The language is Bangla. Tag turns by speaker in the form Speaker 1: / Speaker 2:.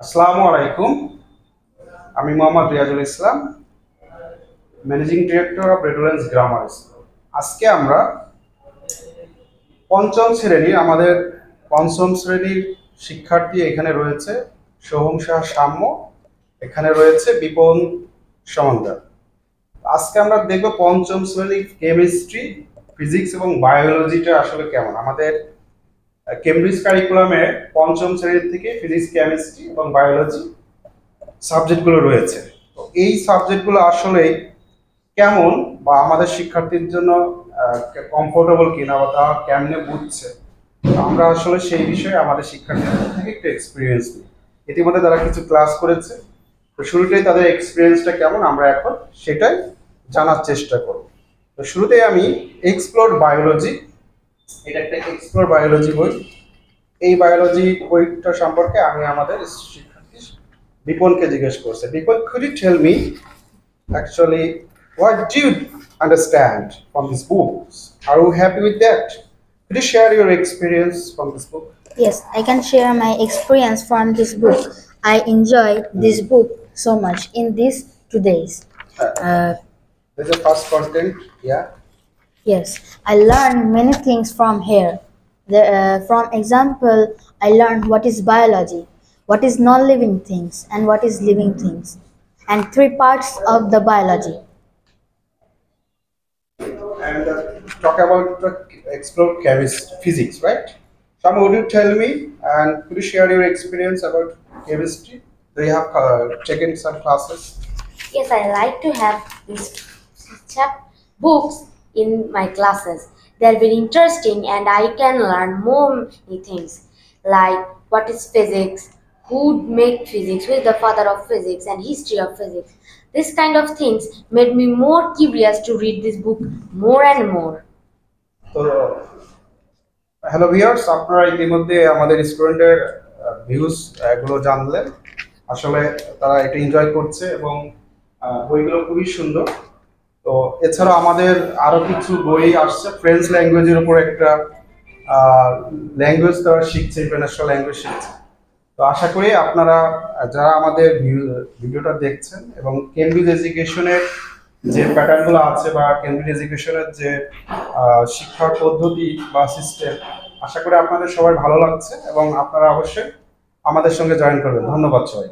Speaker 1: আসসালামু আলাইকুম। আমি Mohammad Riazul Islam, managing director of Redolence grammar school. আজকে আমরা আমাদের পঞ্চম শ্রেণীর শিক্ষার্থী এখানে রয়েছে সোহম শাহ সাম্য, এখানে রয়েছে বিপন সমান্দার। আজকে আমরা দেখব পঞ্চম শ্রেণীর কেমিস্ট্রি, ফিজিক্স এবং বায়োলজিটা আসলে কেমন। আমাদের কেমব্রিজ কারিকুলামে পঞ্চম শ্রেণীর থেকে ফিজিক্স, কেমিস্ট্রি এবং বায়োলজি সাবজেক্টগুলো রয়েছে। তো এই সাবজেক্টগুলো আসলে কেমন বা আমাদের শিক্ষার্থীর জন্য কমফোর্টেবল কিনা বা তারা কেমনে বুঝছে, আমরা আসলে সেই বিষয়ে আমাদের শিক্ষার্থীদের থেকে একটু এক্সপিরিয়েন্স নিই। ইতিমধ্যে তারা কিছু ক্লাস করেছে, তো শুরুতেই তাদের এক্সপিরিয়েন্সটা কেমন আমরা এখন সেটাই জানার চেষ্টা করব। তো শুরুতেই আমি এক্সপ্লোর বায়োলজি, এটা একটা এক্সপ্লোর বায়োলজি বই। এই বায়োলজি বইটা সম্পর্কে আমি আমাদের শিক্ষার্থী বিপনকে জিজ্ঞেস করছে। Bipon, could you tell me actually what do you understand from these books? Are you happy with that? Could you share your experience from this book?
Speaker 2: Yes, I can share my experience from this book. I enjoyed this book so much in these 2 days.
Speaker 1: There's a first content, yeah.
Speaker 2: Yes, I learned many things from here. From example, I learned what is biology, what is non-living things, and what is living things, and 3 parts of the biology.
Speaker 1: And talk about the explore physics, right? Sam, would you tell me and could you share your experience about chemistry? Do you have taken some classes?
Speaker 3: Yes, I like to have these books in my classes. They're very interesting and I can learn more many things like what is physics, who made physics, who is the father of physics and history of physics. This kind of things made me more curious to read this book more and more.
Speaker 1: তো হ্যালো ভিউয়ার্স, আপনারা ইতিমধ্যে আমাদের স্টুডেন্টের ভিউজ এগুলো জানলেন। আসলে তারা এটা এনজয় করছে এবং বইগুলো খুবই সুন্দর। তো এছাড়া আমাদের আরো কিছু বই আসছে। ফ্রেঞ্চ ল্যাঙ্গুয়েজের উপর একটা ল্যাঙ্গুয়েজ তারা শিখছে, ইন্টারন্যাশনাল ল্যাঙ্গুয়েজ শিখছে। তো আশা করি আপনারা যারা আমাদের ভিডিওটা দেখছেন এবং কেমব্রিজ এডুকেশনের যে প্যাটার্নগুলো আছে বা কেমব্রিজ এডুকেশনের যে শিক্ষার পদ্ধতি বা সিস্টেম, আশা করি আপনাদের সবাই ভালো লাগছে এবং আপনারা অবশ্যই আমাদের সঙ্গে জয়েন করবেন। ধন্যবাদ সবাই।